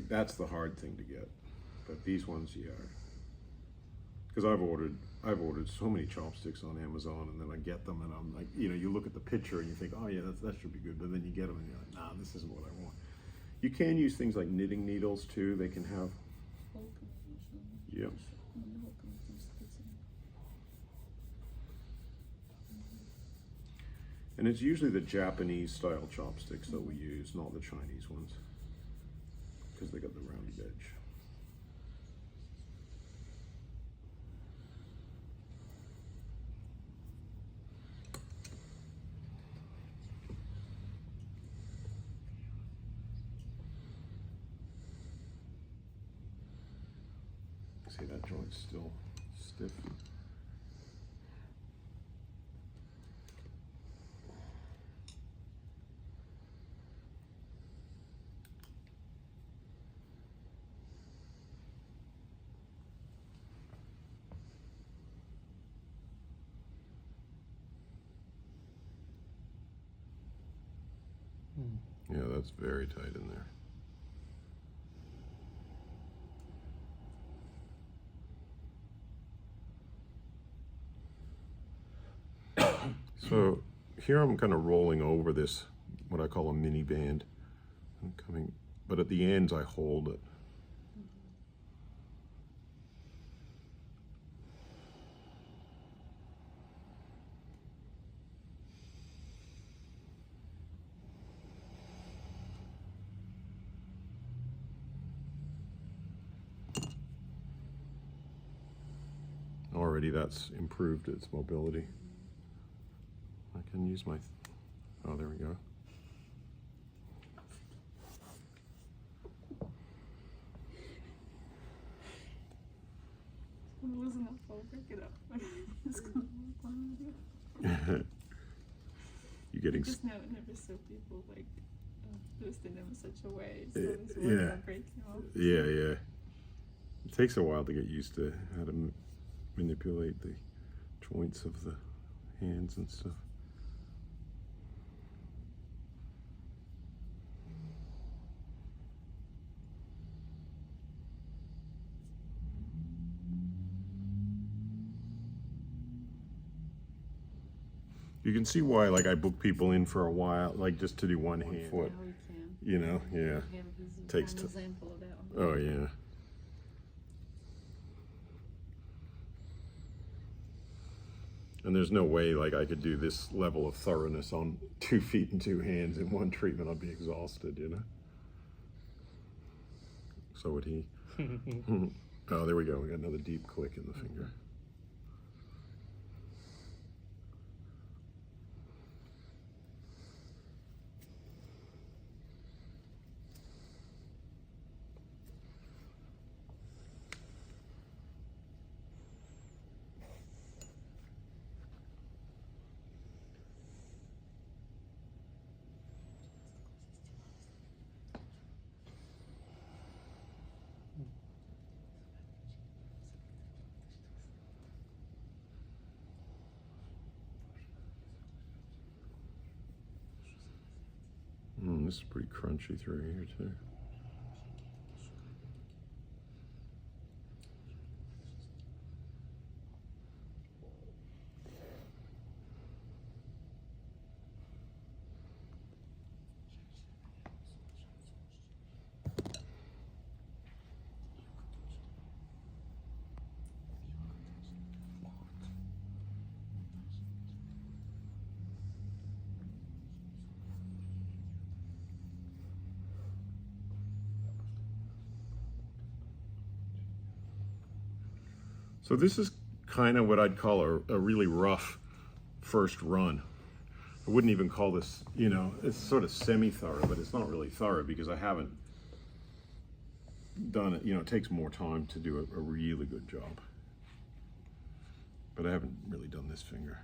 that's the hard thing to get. But these ones, yeah. Because I've ordered so many chopsticks on Amazon, and then I get them, and I'm like, you look at the picture and you think, oh yeah, that should be good, but then you get them and you're like, nah, this isn't what I want. You can use things like knitting needles too. They can have, yep. And it's usually the Japanese style chopsticks that we use, not the Chinese ones, because they got the rounded edge. See, that joint's still stiff. Yeah, that's very tight in there. So here I'm kind of rolling over this, what I call a mini band. I'm coming, but at the ends I hold it. Already that's improved its mobility. I can use my, oh, there we go. I'm losing up, I'll break it up. You getting? Just never saw people like twisting them in such a way, so it's yeah. breaking off. Yeah, yeah. It takes a while to get used to how to manipulate the joints of the hands and stuff. You can see why, like, I book people in for a while, like, just to do one hand. Now we can. You know, yeah. Takes an time. example of that one. Oh, yeah. And there's no way, like, I could do this level of thoroughness on 2 feet and 2 hands in one treatment. I'd be exhausted, you know? So would he. Oh, there we go. We got another deep click in the finger. This is pretty crunchy through here too. So this is kind of what I'd call a really rough first run. I wouldn't even call this, it's sort of semi-thorough, but it's not really thorough because I haven't done it. It takes more time to do a really good job. But I haven't really done this finger.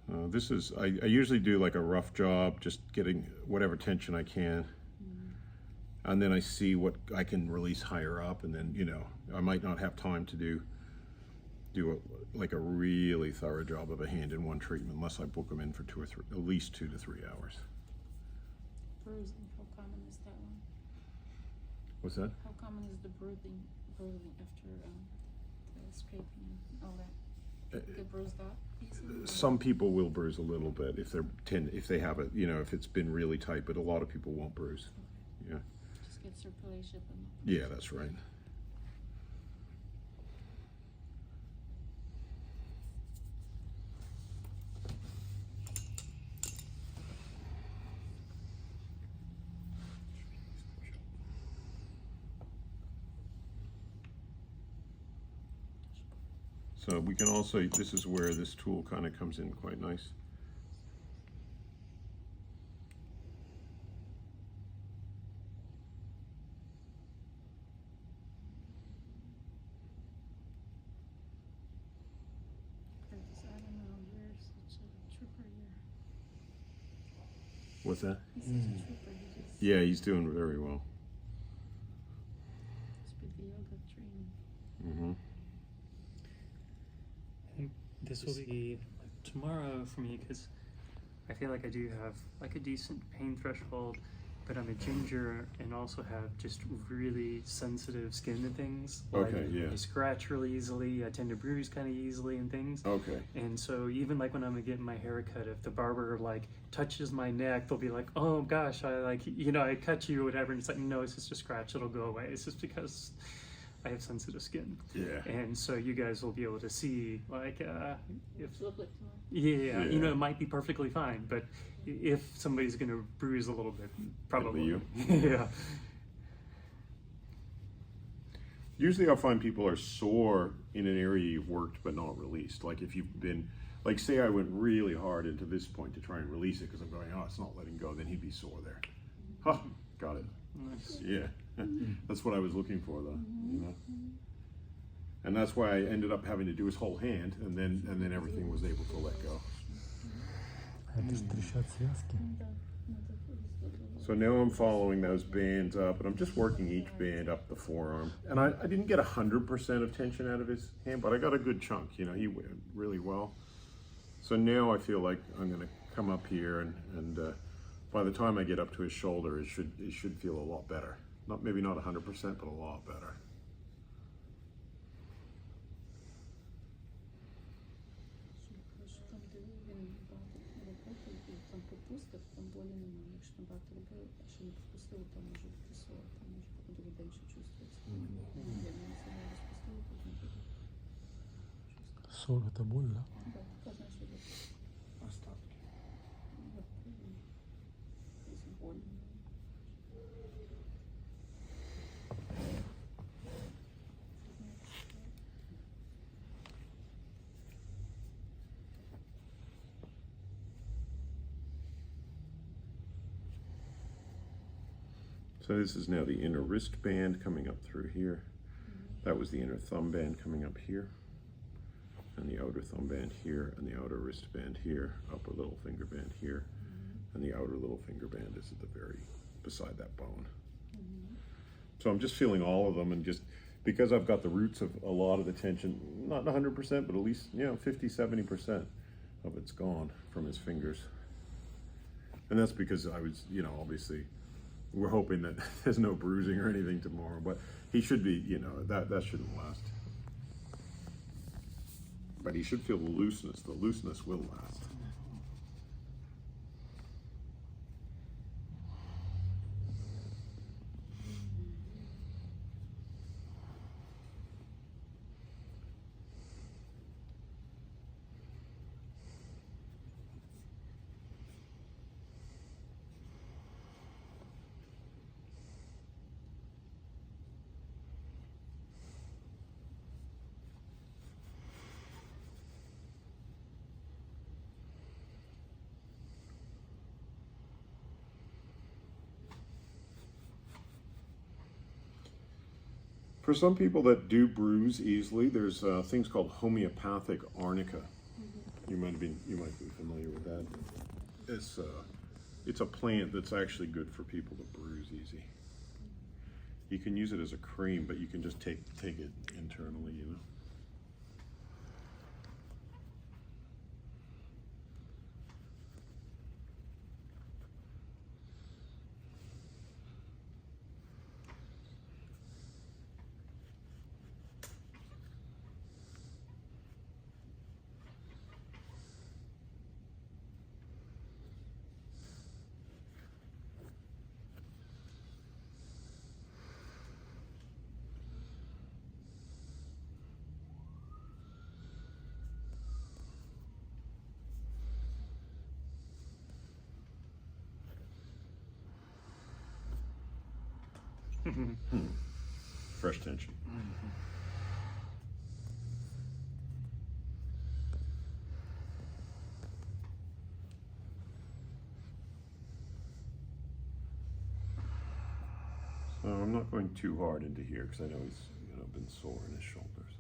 So this is, I usually do like a rough job, just getting whatever tension I can. And then I see what I can release higher up, and then, I might not have time to do like a really thorough job of a hand in one treatment unless I book them in for 2 or 3, at least 2 to 3 hours. bruising, how common is that one? What's that? How common is the bruising after the scraping and all that? Get bruised up easily? Some people will bruise a little bit if they have it, you know, if it's been really tight, but a lot of people won't bruise. Okay. Yeah. Just get circulation. Yeah, that's right. So we can also, this is where this tool kind of comes in quite nice. Curtis, I don't know, you're such a trooper here. What's that? He's such a trooper, he just Yeah, he's doing very well. must be the yoga training. Mm-hmm. I think this will be like tomorrow for me because I feel like I do have like a decent pain threshold, but I'm a ginger and also have just really sensitive skin to things. Like Okay, yeah. I scratch really easily. I tend to bruise kind of easily and things. Okay. And so even like when I'm getting my hair cut, if the barber like touches my neck, they'll be like, "Oh gosh, I like I cut you or whatever." And it's like, no, it's just a scratch. It'll go away. It's just because I have sensitive skin. Yeah. And so you guys will be able to see like if It's lovely tomorrow. yeah, Yeah. it might be perfectly fine, but if somebody's gonna bruise a little bit, probably you. yeah. Usually I'll find people are sore in an area you've worked but not released. Like if you've been, like say I went really hard into this point to try and release it because I'm going, oh, it's not letting go, then he'd be sore there. Huh, got it. Nice. Yeah, that's what I was looking for though, you know? And that's why I ended up having to do his whole hand and then everything was able to let go. Это ж трещат связки. Да, надо просто. So now I'm following those bands up, and I'm just working each band up the forearm. And I didn't get 100% of tension out of his hand, but I got a good chunk. He went really well. So now I feel like I'm going to come up here, and by the time I get up to his shoulder, it should feel a lot better. Maybe not 100%, but a lot better. Що там, де він багато роботи, і там попустив, там болі немає. Якщо там багато робив, а що не попустив, там може вписувати, там може потім другий день ще чувствується. Я не знаю, розпустив, потім буде. 40 это боль, да? Да, така, знаєш, що Остатки. боль. So this is now the inner wrist band coming up through here. That was the inner thumb band coming up here. And the outer thumb band here, and the outer wrist band here, upper little finger band here, and the outer little finger band is at the beside that bone. So I'm just feeling all of them, and just because I've got the roots of a lot of the tension, not 100%, but at least 50-70% of it's gone from his fingers. And that's because I was, obviously, we're hoping that there's no bruising or anything tomorrow, but he should be, that shouldn't last. But he should feel the looseness. The looseness will last. For some people that do bruise easily, there's things called homeopathic arnica. You might be familiar with that. It's a plant that's actually good for people to bruise easy. You can use it as a cream, but you can just take it internally, Fresh tension. So I'm not going too hard into here because I know he's been sore in his shoulders.